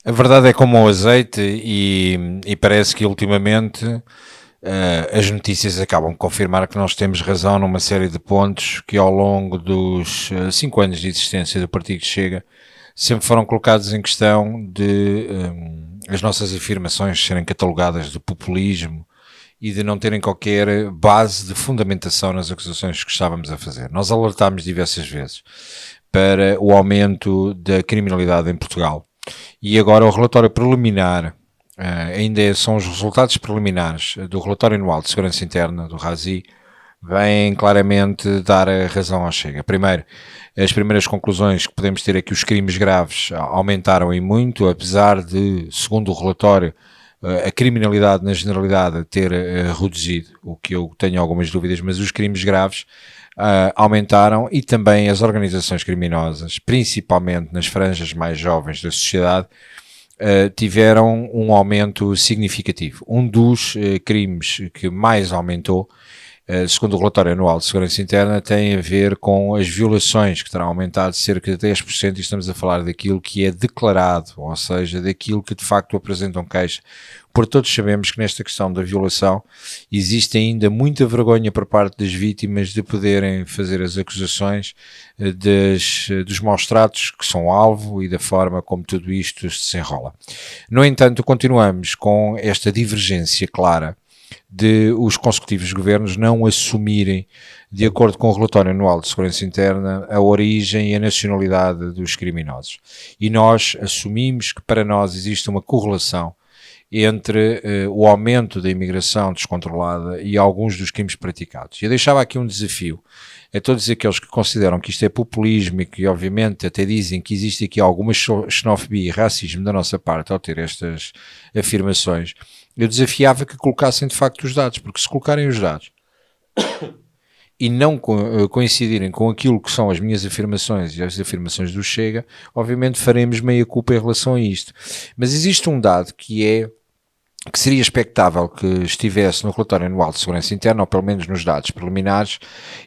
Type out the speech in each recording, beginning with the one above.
A verdade é como o azeite e parece que ultimamente as notícias acabam de confirmar que nós temos razão numa série de pontos que ao longo dos 5 anos de existência do Partido Chega sempre foram colocados em questão de as nossas afirmações serem catalogadas de populismo e de não terem qualquer base de fundamentação nas acusações que estávamos a fazer. Nós alertámos diversas vezes para o aumento da criminalidade em Portugal. E agora o relatório preliminar, ainda são os resultados preliminares do relatório anual de segurança interna do RASI, vêm claramente dar a razão ao Chega. Primeiro, as primeiras conclusões que podemos ter é que os crimes graves aumentaram e muito, apesar de, segundo o relatório, a criminalidade na generalidade ter reduzido, o que eu tenho algumas dúvidas, mas os crimes graves aumentaram e também as organizações criminosas, principalmente nas franjas mais jovens da sociedade, tiveram um aumento significativo. Um dos crimes que mais aumentou, segundo o relatório anual de segurança interna, tem a ver com as violações, que terão aumentado cerca de 10%, e estamos a falar daquilo que é declarado, ou seja, daquilo que de facto apresentam queixa. Por todos sabemos que nesta questão da violação existe ainda muita vergonha por parte das vítimas de poderem fazer as acusações dos maus tratos que são alvo e da forma como tudo isto se desenrola. No entanto, continuamos com esta divergência clara de os consecutivos governos não assumirem, de acordo com o relatório anual de segurança interna, a origem e a nacionalidade dos criminosos. E nós assumimos que para nós existe uma correlação entre o aumento da imigração descontrolada e alguns dos crimes praticados. Eu deixava aqui um desafio a todos aqueles que consideram que isto é populismo e que obviamente até dizem que existe aqui alguma xenofobia e racismo da nossa parte ao ter estas afirmações. Eu desafiava que colocassem de facto os dados, porque se colocarem os dados e não coincidirem com aquilo que são as minhas afirmações e as afirmações do Chega, obviamente faremos meia culpa em relação a isto. Mas existe um dado que seria expectável que estivesse no relatório anual de segurança interna, ou pelo menos nos dados preliminares,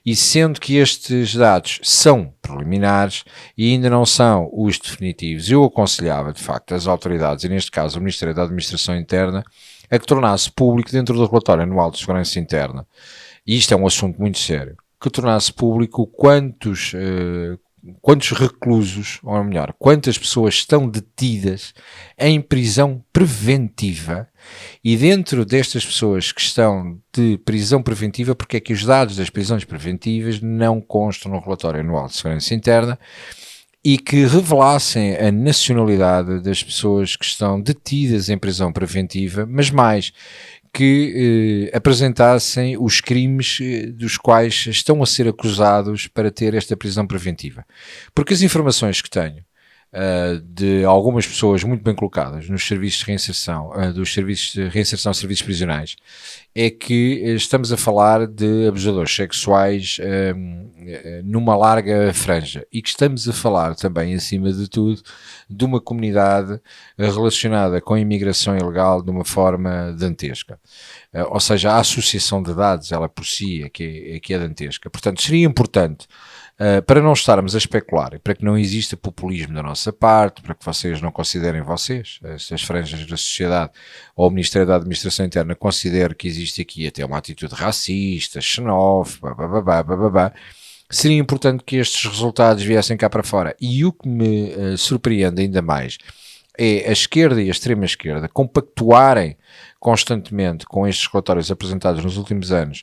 e sendo que estes dados são preliminares e ainda não são os definitivos, eu aconselhava de facto as autoridades, e neste caso o Ministério da Administração Interna, a que tornasse público dentro do relatório anual de segurança interna, e isto é um assunto muito sério, que tornasse público quantos reclusos, ou melhor, quantas pessoas estão detidas em prisão preventiva, e dentro destas pessoas que estão de prisão preventiva, porque é que os dados das prisões preventivas não constam no relatório anual de segurança interna, e que revelassem a nacionalidade das pessoas que estão detidas em prisão preventiva, mas mais, que apresentassem os crimes dos quais estão a ser acusados para ter esta prisão preventiva. Porque as informações que tenho de algumas pessoas muito bem colocadas nos serviços de reinserção, dos serviços de reinserção de serviços prisionais, é que estamos a falar de abusadores sexuais numa larga franja, e que estamos a falar também, acima de tudo, de uma comunidade relacionada com a imigração ilegal de uma forma dantesca. Ou seja, a associação de dados, ela por si, é que é dantesca. Portanto, seria importante, para não estarmos a especular e para que não exista populismo da nossa parte, para que vocês não considerem estas franjas da sociedade, ou o Ministério da Administração Interna considere que existe aqui até uma atitude racista, xenófoba, seria importante que estes resultados viessem cá para fora. E o que me surpreende ainda mais é a esquerda e a extrema-esquerda compactuarem constantemente com estes relatórios apresentados nos últimos anos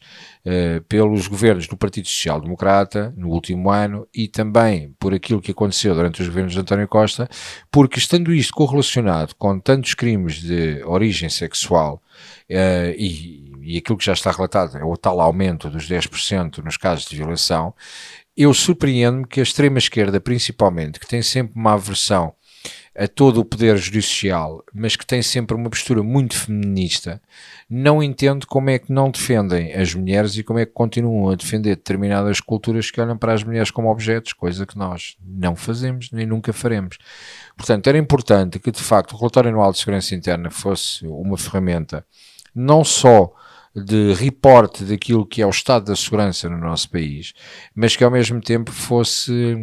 pelos governos do Partido Social Democrata no último ano, e também por aquilo que aconteceu durante os governos de António Costa, porque estando isto correlacionado com tantos crimes de origem sexual e aquilo que já está relatado é o tal aumento dos 10% nos casos de violação, eu surpreendo-me que a extrema-esquerda, principalmente, que tem sempre uma aversão a todo o poder judicial, mas que tem sempre uma postura muito feminista, não entendo como é que não defendem as mulheres e como é que continuam a defender determinadas culturas que olham para as mulheres como objetos, coisa que nós não fazemos nem nunca faremos. Portanto, era importante que de facto o relatório anual de segurança interna fosse uma ferramenta não só de reporte daquilo que é o estado da segurança no nosso país, mas que ao mesmo tempo fosse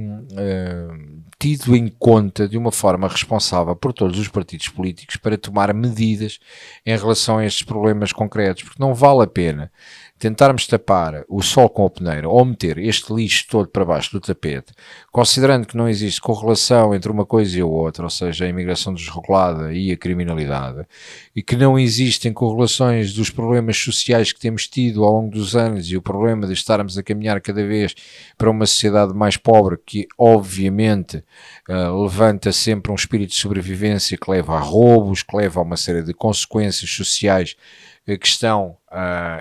tido em conta de uma forma responsável por todos os partidos políticos para tomar medidas em relação a estes problemas concretos, porque não vale a pena tentarmos tapar o sol com a peneira ou meter este lixo todo para baixo do tapete, considerando que não existe correlação entre uma coisa e a outra, ou seja, a imigração desregulada e a criminalidade, e que não existem correlações dos problemas sociais que temos tido ao longo dos anos e o problema de estarmos a caminhar cada vez para uma sociedade mais pobre, que obviamente levanta sempre um espírito de sobrevivência que leva a roubos, que leva a uma série de consequências sociais que estão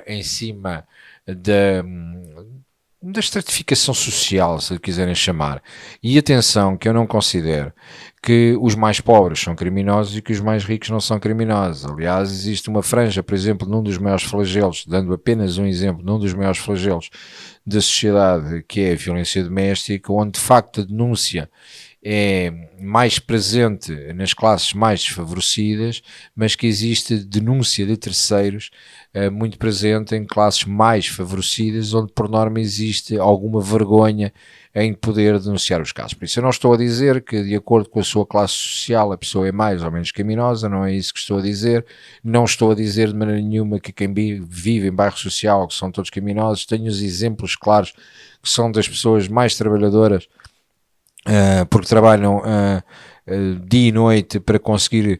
em cima da estratificação social, se lhe quiserem chamar. E atenção, que eu não considero que os mais pobres são criminosos e que os mais ricos não são criminosos. Aliás, existe uma franja, por exemplo, num dos maiores flagelos, dando apenas um exemplo, num dos maiores flagelos da sociedade, que é a violência doméstica, onde de facto a denúncia é mais presente nas classes mais desfavorecidas, mas que existe denúncia de terceiros muito presente em classes mais favorecidas, onde por norma existe alguma vergonha em poder denunciar os casos. Por isso eu não estou a dizer que de acordo com a sua classe social a pessoa é mais ou menos criminosa, não é isso que estou a dizer. Não estou a dizer de maneira nenhuma que quem vive em bairro social que são todos criminosos. Tenho os exemplos claros que são das pessoas mais trabalhadoras, porque trabalham dia e noite para conseguir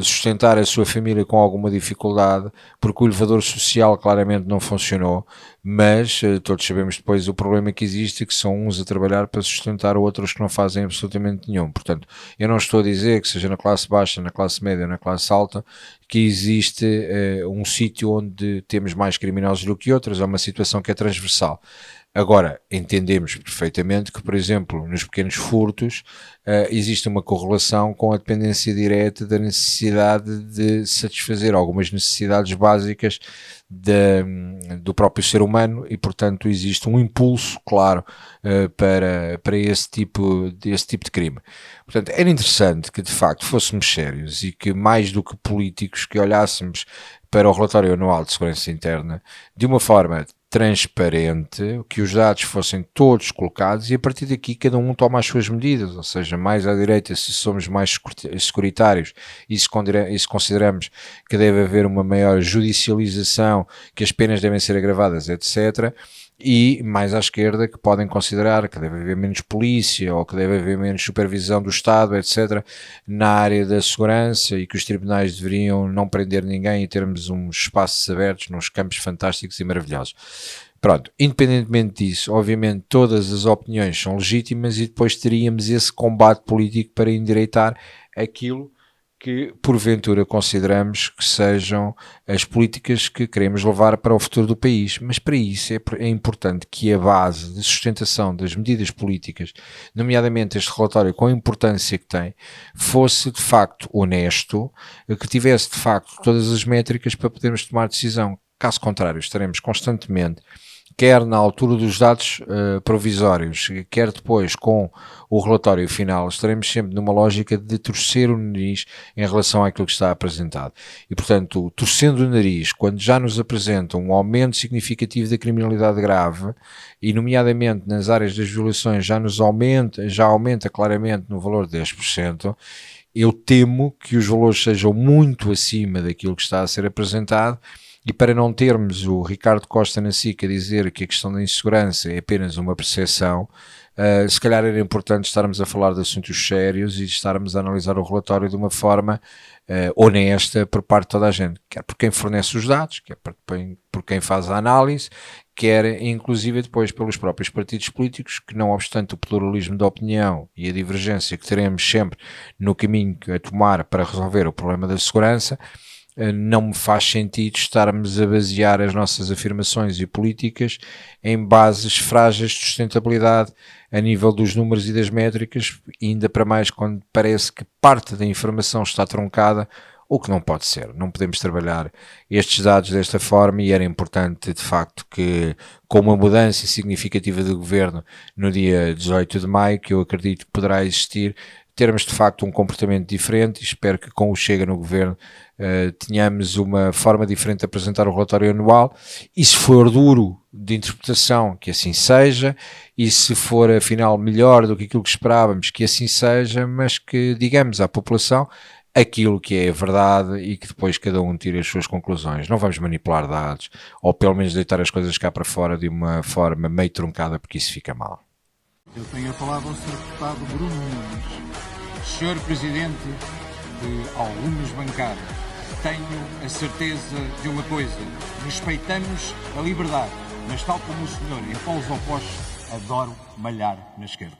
sustentar a sua família com alguma dificuldade, porque o elevador social claramente não funcionou, mas todos sabemos depois o problema que existe, que são uns a trabalhar para sustentar outros que não fazem absolutamente nenhum. Portanto, eu não estou a dizer que seja na classe baixa, na classe média, na classe alta, que existe um sítio onde temos mais criminosos do que outros, é uma situação que é transversal. Agora, entendemos perfeitamente que, por exemplo, nos pequenos furtos existe uma correlação com a dependência direta da necessidade de satisfazer algumas necessidades básicas do próprio ser humano e, portanto, existe um impulso, claro, para esse tipo de crime. Portanto, era interessante que, de facto, fôssemos sérios e que, mais do que políticos, que olhássemos para o relatório anual de segurança interna de uma forma transparente, que os dados fossem todos colocados e a partir daqui cada um toma as suas medidas, ou seja, mais à direita se somos mais securitários e se consideramos que deve haver uma maior judicialização, que as penas devem ser agravadas, etc., e mais à esquerda que podem considerar que deve haver menos polícia ou que deve haver menos supervisão do Estado, etc., na área da segurança e que os tribunais deveriam não prender ninguém e termos uns espaços abertos nos campos fantásticos e maravilhosos. Pronto, independentemente disso, obviamente todas as opiniões são legítimas e depois teríamos esse combate político para endireitar aquilo que porventura consideramos que sejam as políticas que queremos levar para o futuro do país. Mas para isso é importante que a base de sustentação das medidas políticas, nomeadamente este relatório com a importância que tem, fosse de facto honesto, que tivesse de facto todas as métricas para podermos tomar decisão. Caso contrário, estaremos constantemente, quer na altura dos dados provisórios, quer depois com o relatório final, estaremos sempre numa lógica de torcer o nariz em relação àquilo que está apresentado. E, portanto, torcendo o nariz, quando já nos apresentam um aumento significativo da criminalidade grave, e nomeadamente nas áreas das violações já aumenta claramente no valor de 10%, eu temo que os valores sejam muito acima daquilo que está a ser apresentado. E para não termos o Ricardo Costa na SIC a dizer que a questão da insegurança é apenas uma percepção, se calhar era importante estarmos a falar de assuntos sérios e estarmos a analisar o relatório de uma forma honesta por parte de toda a gente, quer por quem fornece os dados, quer por quem faz a análise, quer inclusive depois pelos próprios partidos políticos, que não obstante o pluralismo de opinião e a divergência que teremos sempre no caminho a tomar para resolver o problema da segurança, não me faz sentido estarmos a basear as nossas afirmações e políticas em bases frágeis de sustentabilidade a nível dos números e das métricas, ainda para mais quando parece que parte da informação está truncada, o que não pode ser. Não podemos trabalhar estes dados desta forma e era importante, de facto, que com uma mudança significativa de governo no dia 18 de maio, que eu acredito que poderá existir, termos de facto um comportamento diferente, e espero que com o Chega no governo tenhamos uma forma diferente de apresentar o relatório anual, e se for duro de interpretação, que assim seja, e se for afinal melhor do que aquilo que esperávamos, que assim seja, mas que digamos à população aquilo que é verdade e que depois cada um tire as suas conclusões. Não vamos manipular dados, ou pelo menos deitar as coisas cá para fora de uma forma meio truncada, porque isso fica mal. Eu tenho a palavra ao Sr. Deputado Bruno Nunes. Sr. Presidente de algumas bancadas, tenho a certeza de uma coisa: respeitamos a liberdade, mas tal como o senhor, em polos opostos, adoro malhar na esquerda.